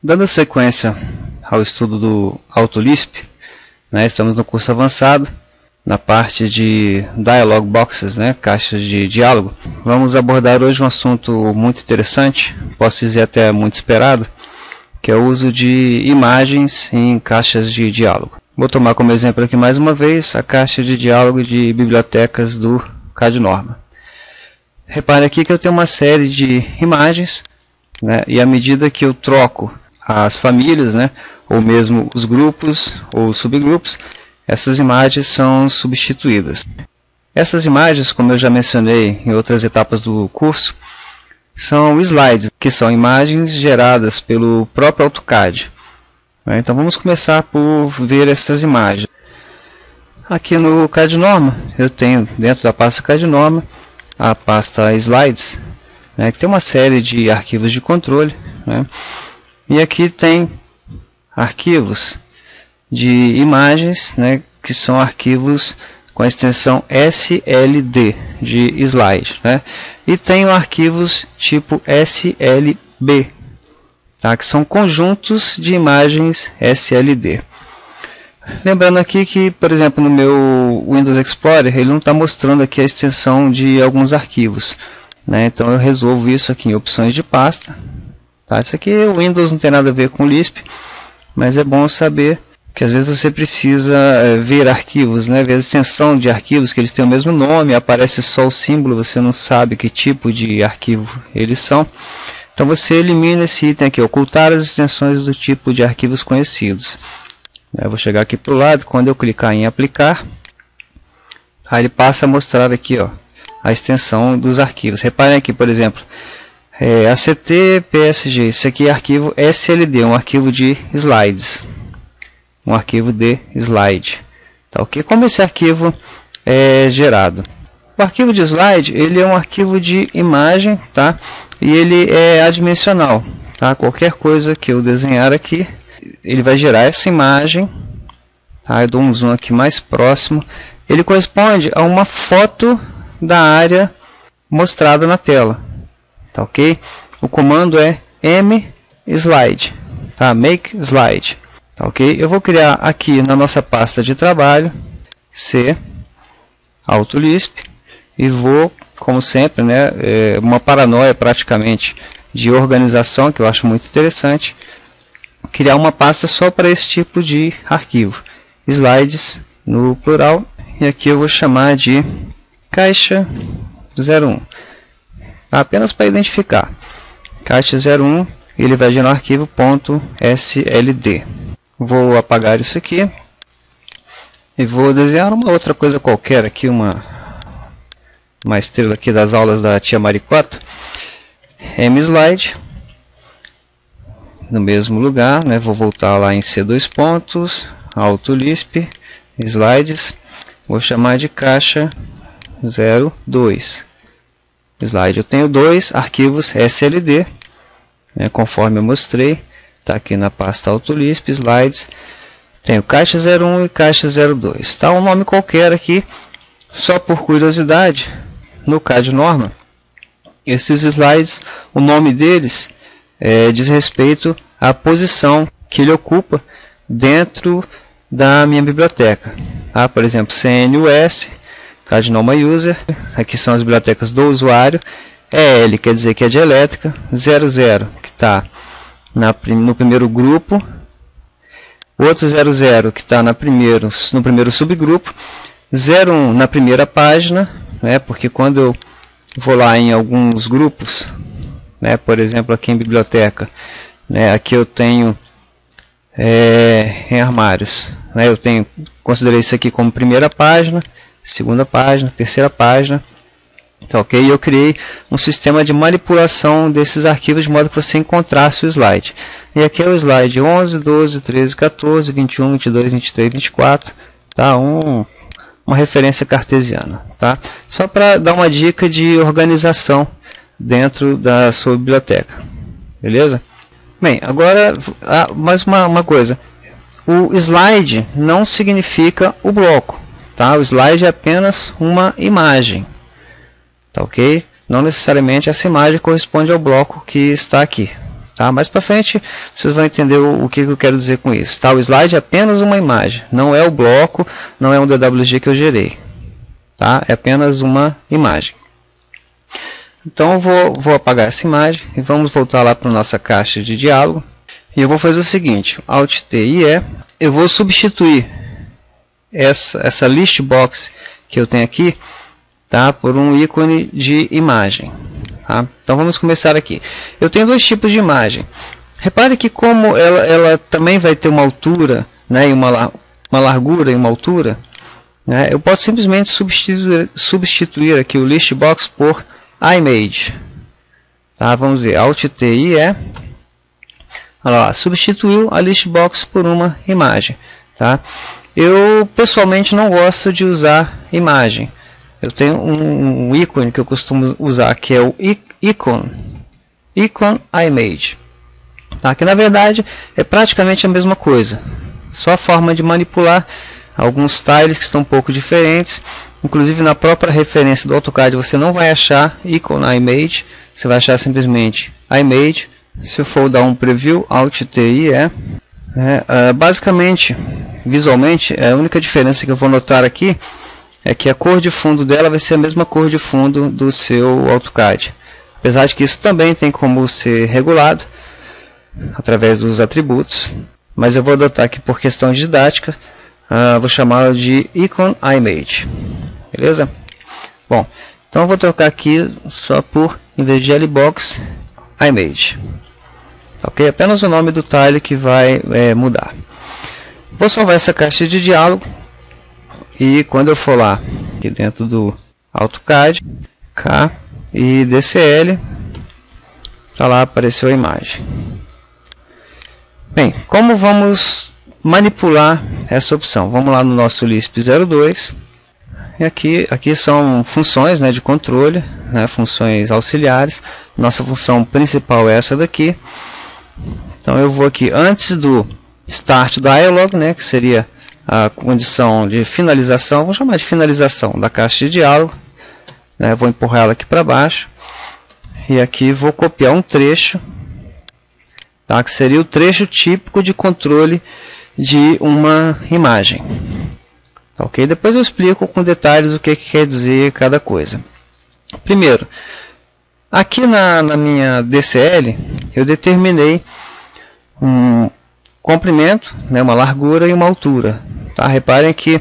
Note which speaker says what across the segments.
Speaker 1: Dando sequência ao estudo do AutoLisp, estamos no curso avançado, na parte de Dialog Boxes, caixas de diálogo. Vamos abordar hoje um assunto muito interessante, posso dizer até muito esperado, que é o uso de imagens em caixas de diálogo. Vou tomar como exemplo aqui mais uma vez a caixa de diálogo de bibliotecas do CAD-Norma. Repare aqui que eu tenho uma série de imagens, e à medida que eu troco as famílias, ou mesmo os grupos ou subgrupos, essas imagens são substituídas. Essas imagens, como eu já mencionei em outras etapas do curso, são slides, que são imagens geradas pelo próprio AutoCAD. Então vamos começar por ver essas imagens. Aqui no CAD-Norma, eu tenho dentro da pasta CAD-Norma a pasta Slides, que tem uma série de arquivos de controle. E aqui tem arquivos de imagens, que são arquivos com a extensão SLD de slide, e tenho arquivos tipo SLB, que são conjuntos de imagens SLD. Lembrando aqui que, por exemplo, no meu Windows Explorer, ele não está mostrando aqui a extensão de alguns arquivos, então eu resolvo isso aqui em opções de pasta. Isso aqui o Windows não tem nada a ver com Lisp, mas é bom saber que às vezes você precisa ver arquivos, ver a extensão de arquivos, que eles têm o mesmo nome, aparece só o símbolo, você não sabe que tipo de arquivo eles são. Então você elimina esse item aqui, ocultar as extensões do tipo de arquivos conhecidos. Eu vou chegar aqui para o lado, quando eu clicar em aplicar, aí ele passa a mostrar aqui a extensão dos arquivos. Reparem aqui, por exemplo, ACT PSG, isso aqui é arquivo SLD, um arquivo de slides, um arquivo de slide, ok? Como esse arquivo é gerado? O arquivo de slide, ele é um arquivo de imagem, e ele é adimensional, Qualquer coisa que eu desenhar aqui, ele vai gerar essa imagem, Eu dou um zoom aqui mais próximo, ele corresponde a uma foto da área mostrada na tela. Ok? O comando é mSlide, make slide, ok? Eu vou criar aqui na nossa pasta de trabalho C AutoLisp e vou, como sempre, uma paranoia praticamente de organização que eu acho muito interessante, criar uma pasta só para esse tipo de arquivo, slides no plural, e aqui eu vou chamar de caixa 01. Apenas para identificar, caixa 01, ele vai gerar um arquivo .sld. Vou apagar isso aqui e vou desenhar uma outra coisa qualquer aqui, uma estrela aqui das aulas da tia Maricota. mSlide, no mesmo lugar, vou voltar lá em C2 pontos, AutoLisp, slides, vou chamar de caixa 02. Slide, eu tenho dois arquivos SLD, conforme eu mostrei, está aqui na pasta AutoLisp, slides, tenho caixa 01 e caixa 02, um nome qualquer aqui, só por curiosidade, no CAD-Norma, esses slides, o nome deles diz respeito à posição que ele ocupa dentro da minha biblioteca, por exemplo, CNUS, CAD-Norma User, aqui são as bibliotecas do usuário, EL quer dizer que é de elétrica, 00 que está no primeiro grupo, outro 00 que está no primeiro subgrupo, 01 na primeira página, porque quando eu vou lá em alguns grupos, por exemplo aqui em biblioteca, aqui eu tenho em armários, considerei isso aqui como primeira página, segunda página, terceira página, ok? E eu criei um sistema de manipulação desses arquivos de modo que você encontrasse o slide. E aqui é o slide 11, 12, 13, 14, 21, 22, 23, 24, uma referência cartesiana, Só para dar uma dica de organização dentro da sua biblioteca, beleza? Bem, agora mais uma coisa, o slide não significa o bloco. O slide é apenas uma imagem, ok? Não necessariamente essa imagem corresponde ao bloco que está aqui, Tá? Mais para frente vocês vão entender o que eu quero dizer com isso. Tá? O slide é apenas uma imagem, não é o bloco, não é um DWG que eu gerei. Tá? É apenas uma imagem. Então eu vou apagar essa imagem e vamos voltar lá para nossa caixa de diálogo. E eu vou fazer o seguinte, Alt T e E, eu vou substituir essa list box que eu tenho aqui, tá, por um ícone de imagem. Tá? Então vamos começar aqui. Eu tenho dois tipos de imagem. Repare que como ela também vai ter uma altura, né, e uma largura e uma altura, né, eu posso simplesmente substituir aqui o list box por image. Tá? Vamos ver, Alt T e E. Olha lá, substituiu a list box por uma imagem. Tá? Eu pessoalmente não gosto de usar imagem. Eu tenho um ícone que eu costumo usar, que é o icon image, tá? Que na verdade é praticamente a mesma coisa, só a forma de manipular alguns tiles que estão um pouco diferentes. Inclusive na própria referência do AutoCAD você não vai achar icon image, você vai achar simplesmente image. Se eu for dar um preview, Alt T e E, basicamente, visualmente, a única diferença que eu vou notar aqui é que a cor de fundo dela vai ser a mesma cor de fundo do seu AutoCAD. Apesar de que isso também tem como ser regulado através dos atributos, mas eu vou adotar aqui por questão didática, vou chamá-lo de icon image. Beleza? Bom, então eu vou trocar aqui só por, em vez de lbox, image. Ok? Apenas o nome do tile que vai mudar. Vou salvar essa caixa de diálogo. E quando eu for lá, aqui dentro do AutoCAD, K e DCL, tá lá, apareceu a imagem. Bem, como vamos manipular essa opção? Vamos lá no nosso Lisp 02. E aqui são funções, né, de controle, né, funções auxiliares. Nossa função principal é essa daqui. Então eu vou aqui antes do Start Dialog, né, que seria a condição de finalização, vou chamar de finalização da caixa de diálogo, né, vou empurrar ela aqui para baixo e aqui vou copiar um trecho, tá, que seria o trecho típico de controle de uma imagem. Tá, ok? Depois eu explico com detalhes o que quer dizer cada coisa. Primeiro, aqui na minha DCL eu determinei um comprimento, né, uma largura e uma altura. Tá? Reparem que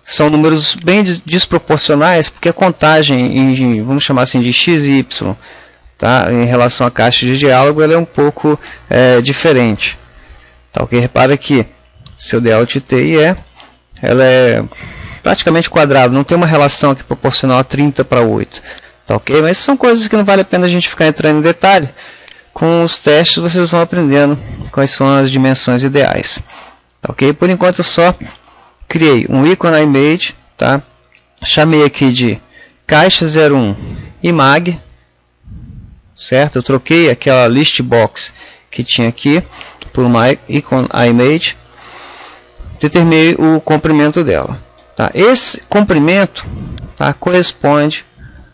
Speaker 1: são números bem desproporcionais, porque a contagem, vamos chamar assim, de x e y, tá? Em relação à caixa de diálogo, ela é um pouco diferente. Tá, okay? Repara que se eu der Alt T e E, ela é praticamente quadrada, não tem uma relação aqui proporcional a 30 para 8. Tá, okay? Mas são coisas que não vale a pena a gente ficar entrando em detalhe. Com os testes vocês vão aprendendo quais são as dimensões ideais. Tá, ok? Por enquanto eu só criei um icon image, tá? Chamei aqui de caixa 01 imag, certo? Eu troquei aquela list box que tinha aqui por uma icon image, determinei o comprimento dela. Tá? Esse comprimento, tá, corresponde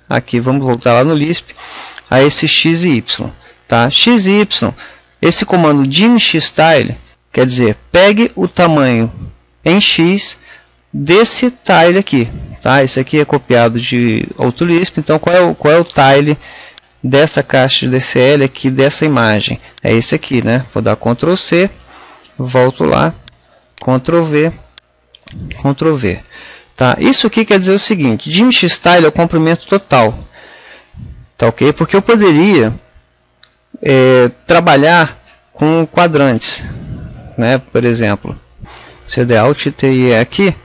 Speaker 1: aqui, vamos voltar lá no Lisp, a esse x e y. Tá? X e y, esse comando dimxtile quer dizer pegue o tamanho em x desse tile aqui. Tá? Esse aqui é copiado de AutoLisp, então qual é o tile dessa caixa de DCL aqui, dessa imagem? É esse aqui, né? Vou dar Ctrl C, volto lá, Ctrl V, Ctrl V. Tá? Isso aqui quer dizer o seguinte, dimxtile é o comprimento total. Tá, ok? Porque eu poderia trabalhar com quadrantes, né? Por exemplo, se eu der Alt T e E aqui,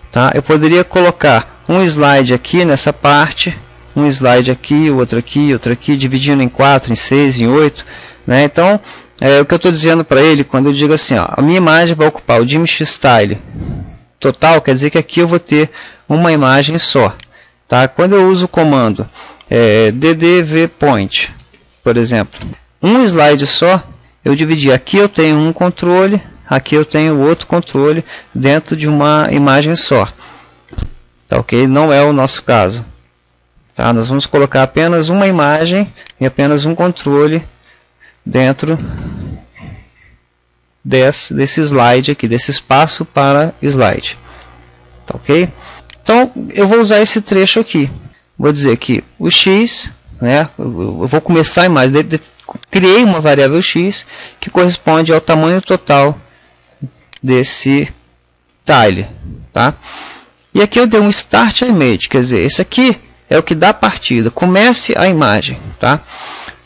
Speaker 1: tá? Eu poderia colocar um slide aqui nessa parte, um slide aqui, outro aqui, dividindo em 4, em 6, em 8, né? Então, o que eu estou dizendo para ele, quando eu digo assim, ó, a minha imagem vai ocupar o dimxtile total, quer dizer que aqui eu vou ter uma imagem só, tá? Quando eu uso o comando ddvPoint, por exemplo, um slide só, eu dividi, aqui eu tenho um controle, aqui eu tenho outro controle dentro de uma imagem só. Tá, ok? Não é o nosso caso. Tá? Nós vamos colocar apenas uma imagem e apenas um controle dentro desse slide aqui, desse espaço para slide. Tá ok? Então eu vou usar esse trecho aqui. Vou dizer que o x, né, eu vou começar a imagem, criei uma variável x que corresponde ao tamanho total desse tile, tá? E aqui eu dei um start image, quer dizer, esse aqui é o que dá partida, comece a imagem, tá?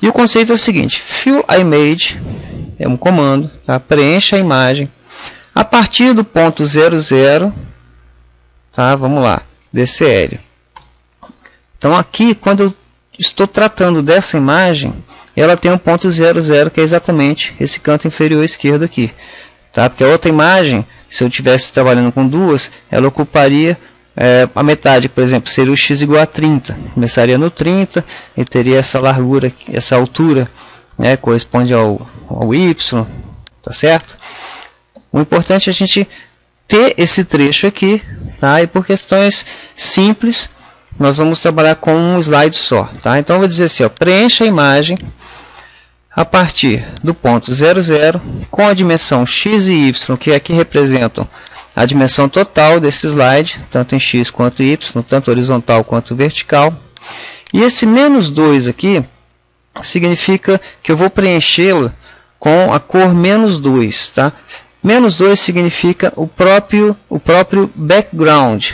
Speaker 1: E o conceito é o seguinte: fill a image é um comando, tá? Preencha a imagem a partir do ponto 00, tá? Vamos lá, DCL. Então aqui, quando eu estou tratando dessa imagem, ela tem um ponto 00, que é exatamente esse canto inferior esquerdo aqui, tá? Porque a outra imagem, se eu estivesse trabalhando com duas, ela ocuparia a metade, por exemplo, seria o x igual a 30. Começaria no 30 e teria essa largura, essa altura, né, corresponde ao y, tá certo? O importante é a gente ter esse trecho aqui, tá? E por questões simples, nós vamos trabalhar com um slide só, tá? Então eu vou dizer assim, ó, preencha a imagem a partir do ponto 00 com a dimensão x e y, que aqui representam a dimensão total desse slide, tanto em x quanto em y, tanto horizontal quanto vertical. E esse menos 2 aqui significa que eu vou preenchê-lo com a cor menos 2, tá? Menos 2 significa o próprio background,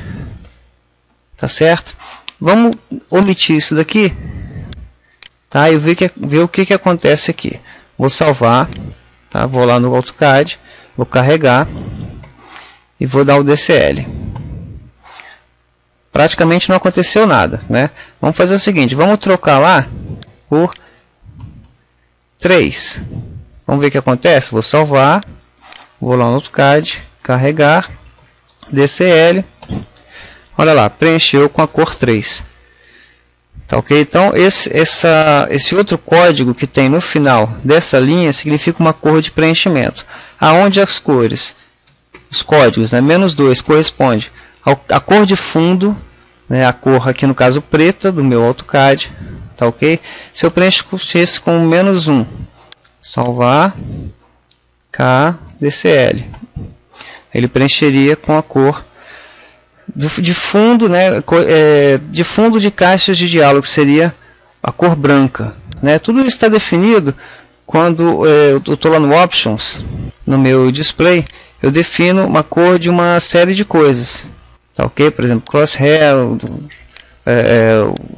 Speaker 1: tá certo? Vamos omitir isso daqui, tá? E ver o que acontece aqui. Vou salvar, tá? Vou lá no AutoCAD, vou carregar e vou dar o DCL. Praticamente não aconteceu nada, né? Vamos fazer o seguinte, vamos trocar lá por 3. Vamos ver o que acontece. Vou salvar, vou lá no AutoCAD, carregar, DCL. Olha lá, preencheu com a cor 3. Tá ok? Então esse outro código que tem no final dessa linha significa uma cor de preenchimento, aonde as cores, os códigos, né, menos 2 corresponde à cor de fundo, né, a cor aqui no caso preta do meu AutoCAD, tá ok? Se eu preenchesse com menos 1, salvar, K, DCL, ele preencheria com a cor de fundo, né, de fundo de caixas de diálogo, seria a cor branca, né? Tudo isso está definido quando eu estou lá no Options, no meu display, eu defino uma cor de uma série de coisas, tá ok? Por exemplo, crosshair,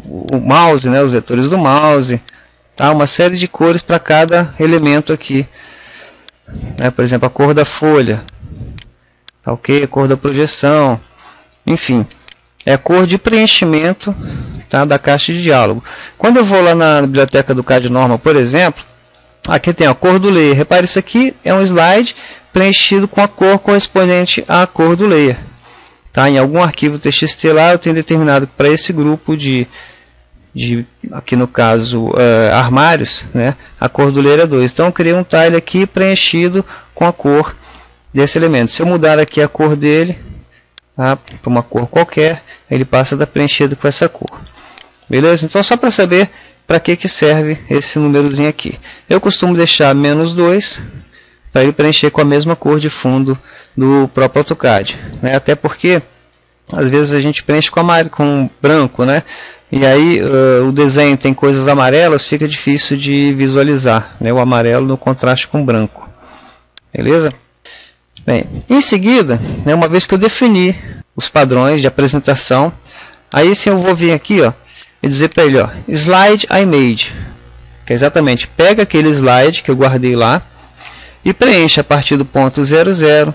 Speaker 1: o mouse, né, os vetores do mouse, tá? Uma série de cores para cada elemento aqui, né? Por exemplo, a cor da folha, tá ok? A cor da projeção, enfim, é a cor de preenchimento, tá, da caixa de diálogo. Quando eu vou lá na biblioteca do CAD Normal, por exemplo, aqui tem a cor do layer. Repare, isso aqui é um slide preenchido com a cor correspondente à cor do layer. Tá? Em algum arquivo TXT lá, eu tenho determinado para esse grupo aqui no caso, armários, né, a cor do layer é 2. Então eu criei um tile aqui preenchido com a cor desse elemento. Se eu mudar aqui a cor dele, tá, para uma cor qualquer, ele passa a estar preenchido com essa cor. Beleza? Então só para saber para que serve esse númerozinho aqui. Eu costumo deixar menos 2 para ele preencher com a mesma cor de fundo do próprio AutoCAD, né? Até porque às vezes a gente preenche com branco, né? E aí o desenho tem coisas amarelas, fica difícil de visualizar, né? O amarelo no contraste com o branco. Beleza? Bem, em seguida, né, uma vez que eu defini os padrões de apresentação, aí sim eu vou vir aqui, ó, e dizer para ele, ó, slide image, que é exatamente, pega aquele slide que eu guardei lá e preenche a partir do ponto 00,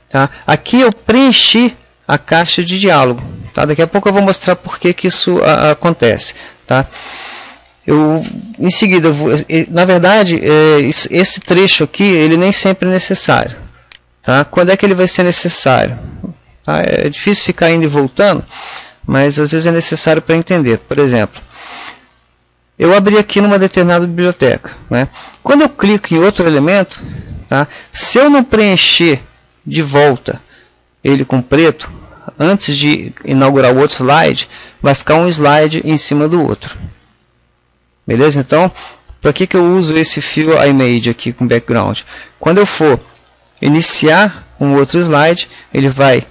Speaker 1: tá? Aqui eu preenchi a caixa de diálogo, tá? Daqui a pouco eu vou mostrar por que isso acontece, tá? Em seguida, na verdade, esse trecho aqui, ele nem sempre é necessário. Tá? Quando é que ele vai ser necessário? Tá? É difícil ficar indo e voltando, mas às vezes é necessário para entender. Por exemplo, eu abri aqui numa determinada biblioteca, né? Quando eu clico em outro elemento, tá? Se eu não preencher de volta ele com preto, antes de inaugurar o outro slide, vai ficar um slide em cima do outro. Beleza? Então, Para que eu uso esse fill image aqui com background? Quando eu for iniciar um outro slide, ele vai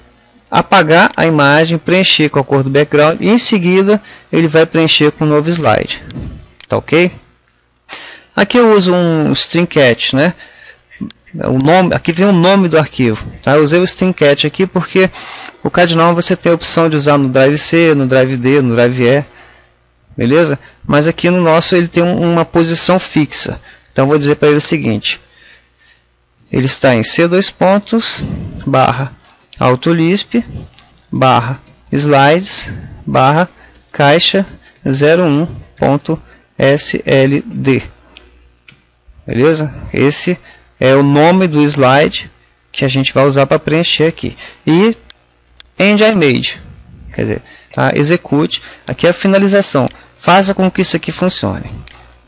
Speaker 1: apagar a imagem, preencher com a cor do background e em seguida ele vai preencher com um novo slide. Tá ok? Aqui eu uso um string cat, né? O nome, aqui vem o nome do arquivo. Tá? Eu usei o string cat aqui porque o CAD-Norm você tem a opção de usar no Drive C, no Drive D, no Drive E. Beleza? Mas aqui no nosso ele tem uma posição fixa. Então vou dizer para ele o seguinte. Ele está em C2 pontos, barra AutoLisp, barra slides, barra caixa 01.sld. Beleza? Esse é o nome do slide que a gente vai usar para preencher aqui. E end image, quer dizer, tá? Execute, aqui é a finalização. Faça com que isso aqui funcione.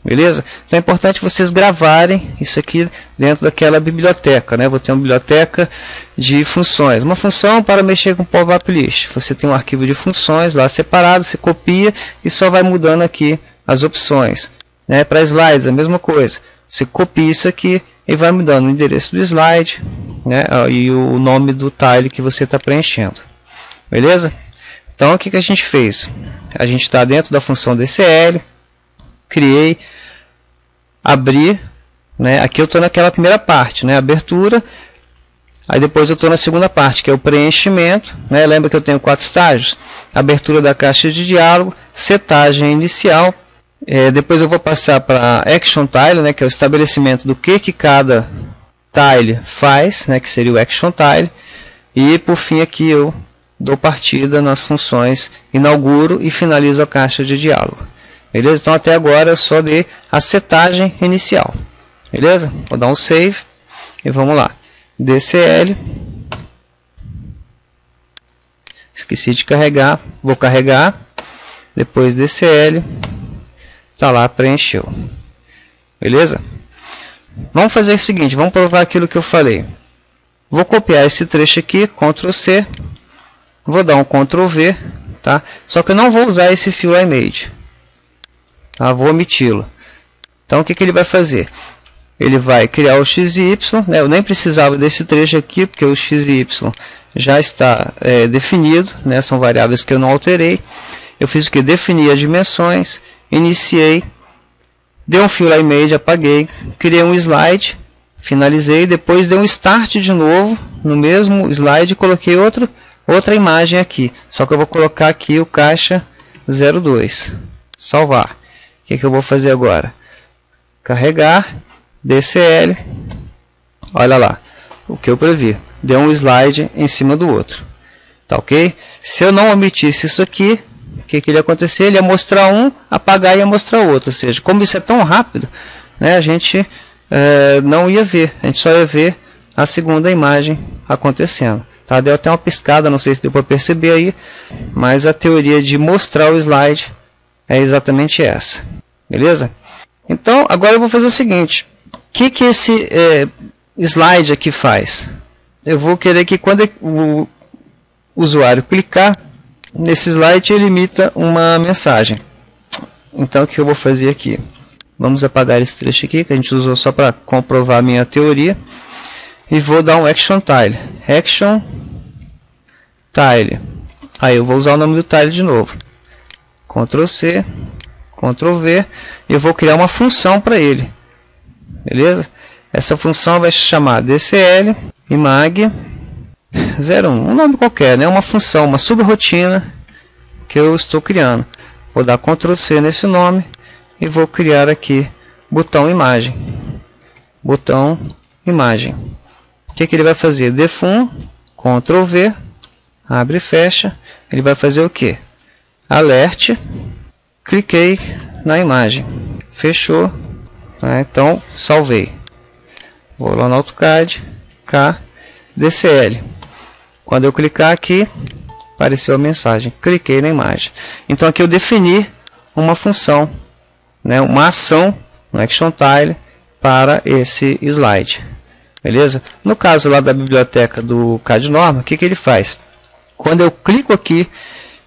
Speaker 1: Beleza? Então é importante vocês gravarem isso aqui dentro daquela biblioteca, né? Vou ter uma biblioteca de funções. Uma função para mexer com pop-up list. Você tem um arquivo de funções lá separado, você copia e só vai mudando aqui as opções. Né? Para slides, a mesma coisa. Você copia isso aqui e vai mudando o endereço do slide, né? E o nome do tile que você está preenchendo. Beleza? Então o que a gente fez? A gente está dentro da função DCL. Criei, abri, né? Aqui eu estou naquela primeira parte, né? Abertura, aí depois eu estou na segunda parte, que é o preenchimento, né? Lembra que eu tenho 4 estágios? Abertura da caixa de diálogo, setagem inicial, depois eu vou passar para Action Tile, né? Que é o estabelecimento do que cada tile faz, né? Que seria o Action Tile, e por fim aqui eu dou partida nas funções, inauguro e finalizo a caixa de diálogo. Beleza? Então até agora eu só dei a setagem inicial. Beleza? Vou dar um save e vamos lá. DCL. Esqueci de carregar. Vou carregar. Depois DCL. Tá lá, preencheu. Beleza? Vamos fazer o seguinte, vamos provar aquilo que eu falei. Vou copiar esse trecho aqui, Ctrl C. Vou dar um Ctrl V, tá? Só que eu não vou usar esse fill image. Tá? Vou omiti-lo. Então o que ele vai fazer? Ele vai criar o x e y, né? Eu nem precisava desse trecho aqui, porque o x e y já está definido, né? São variáveis que eu não alterei. Eu fiz o que? Defini as dimensões, iniciei, dei um fill image, apaguei, criei um slide, finalizei, depois dei um start de novo, no mesmo slide, coloquei outra imagem aqui. Só que eu vou colocar aqui o caixa 02. Salvar. O que eu vou fazer agora? Carregar, DCL, olha lá, o que eu previ, deu um slide em cima do outro, tá ok? Se eu não omitisse isso aqui, o que ia acontecer? Ele ia mostrar um, apagar e ia mostrar outro, ou seja, como isso é tão rápido, né, a gente não ia ver, a gente só ia ver a segunda imagem acontecendo. Tá? Deu até uma piscada, não sei se deu para perceber aí, mas a teoria de mostrar o slide é exatamente essa. Beleza? Então, agora eu vou fazer o seguinte. O que esse slide aqui faz? Eu vou querer que quando o usuário clicar nesse slide, ele emita uma mensagem. Então, o que eu vou fazer aqui? Vamos apagar esse trecho aqui, que a gente usou só para comprovar a minha teoria. E vou dar um Action Tile. Action Tile. Aí eu vou usar o nome do tile de novo. Ctrl C, Ctrl V. E eu vou criar uma função para ele. Beleza? Essa função vai se chamar DCL imag 01. Um nome qualquer, né? Uma função, uma subrotina que eu estou criando. Vou dar Ctrl C nesse nome e vou criar aqui botão imagem. Botão imagem. O que ele vai fazer? Defun, Ctrl V, abre e fecha. Ele vai fazer o que? Alert, cliquei na imagem, fechou, né? Então salvei. Vou lá no AutoCAD, K, DCL. Quando eu clicar aqui, apareceu a mensagem, cliquei na imagem. Então aqui eu defini uma função, né? Uma ação no Action Tile para esse slide. Beleza? No caso lá da biblioteca do CAD-Norm, o que ele faz? Quando eu clico aqui,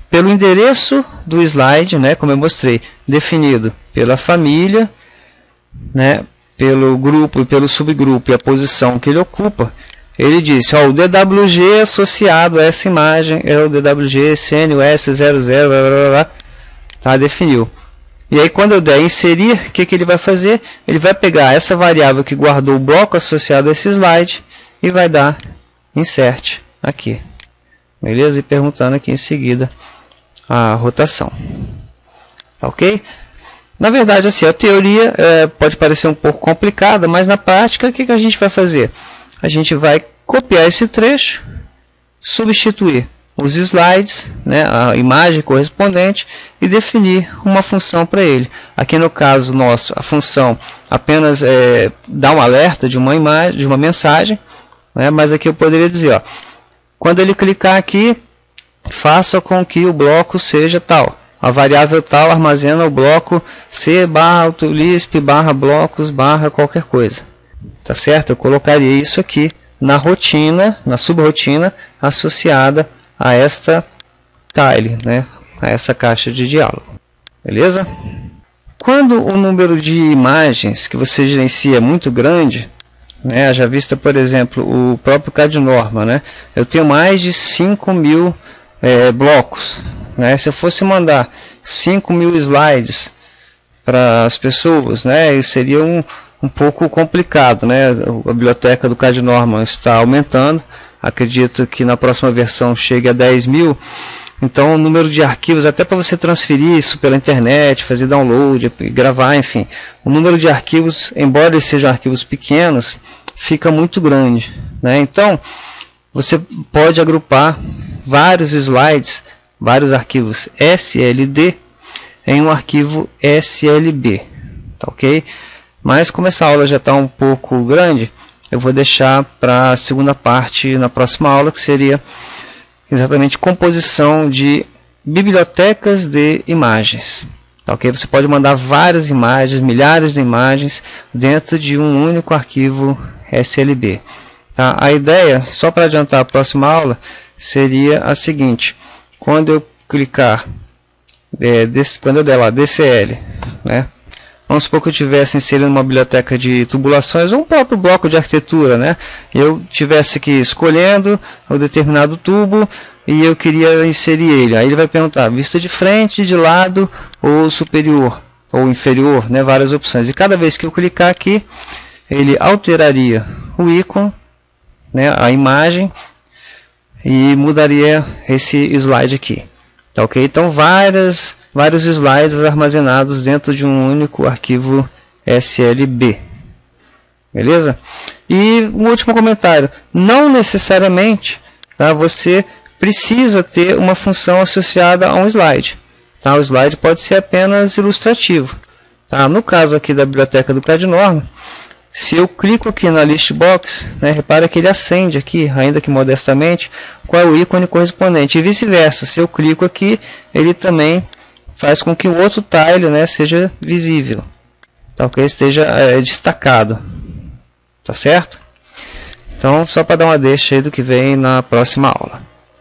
Speaker 1: pelo endereço do slide, né, como eu mostrei, definido pela família, né, pelo grupo e pelo subgrupo e a posição que ele ocupa, ele disse, ó, o DWG associado a essa imagem é o DWG CNUS00, tá, definiu. E aí quando eu der inserir, o que ele vai fazer? Ele vai pegar essa variável que guardou o bloco associado a esse slide e vai dar insert aqui. Beleza? E perguntando aqui em seguida a rotação. Ok? Na verdade, assim, a teoria pode parecer um pouco complicada, mas na prática, o que a gente vai fazer? A gente vai copiar esse trecho, substituir os slides, né, a imagem correspondente, e definir uma função para ele. Aqui no caso nosso, a função apenas dá um alerta de uma imagem, de uma mensagem, né, mas aqui eu poderia dizer, ó, quando ele clicar aqui, faça com que o bloco seja tal. A variável tal armazena o bloco C barra autolisp barra blocos barra qualquer coisa. Tá certo? Eu colocaria isso aqui na rotina, na subrotina associada a esta tile, né? A essa caixa de diálogo. Beleza? Quando o número de imagens que você gerencia é muito grande, né? Já vista, por exemplo, o próprio CAD-Norma, né? Eu tenho mais de 5.000 blocos, né? Se eu fosse mandar 5.000 slides para as pessoas, né? Isso seria um pouco complicado, né? A biblioteca do CAD-Norma está aumentando. Acredito que na próxima versão chegue a 10.000. Então o número de arquivos, até para você transferir isso pela internet, fazer download, gravar, enfim, o número de arquivos, embora eles sejam arquivos pequenos, fica muito grande, né? Então você pode agrupar vários slides, vários arquivos SLD em um arquivo SLB, tá ok? Mas como essa aula já está um pouco grande, eu vou deixar para a segunda parte na próxima aula, que seria exatamente composição de bibliotecas de imagens. Tá, ok? Você pode mandar várias imagens, milhares de imagens, dentro de um único arquivo SLB. Tá? A ideia, só para adiantar a próxima aula, seria a seguinte: quando eu clicar, quando eu der lá DCL, né? Vamos supor que eu estivesse inserindo uma biblioteca de tubulações ou um próprio bloco de arquitetura, né? Eu estivesse aqui escolhendo um determinado tubo e eu queria inserir ele. Aí ele vai perguntar vista de frente, de lado ou superior ou inferior, né? Várias opções. E cada vez que eu clicar aqui, ele alteraria o ícone, né? A imagem, e mudaria esse slide aqui. Tá, ok? Então vários slides armazenados dentro de um único arquivo SLB. Beleza? E um último comentário. Não necessariamente, tá, você precisa ter uma função associada a um slide. Tá? O slide pode ser apenas ilustrativo. Tá? No caso aqui da biblioteca do CAD-Norma, se eu clico aqui na list box, né, repara que ele acende aqui, ainda que modestamente, qual é o ícone correspondente. E vice-versa, se eu clico aqui, ele também faz com que o outro tile, né, seja visível, tá, ok? Esteja destacado. Tá certo? Então, só para dar uma deixa aí do que vem na próxima aula.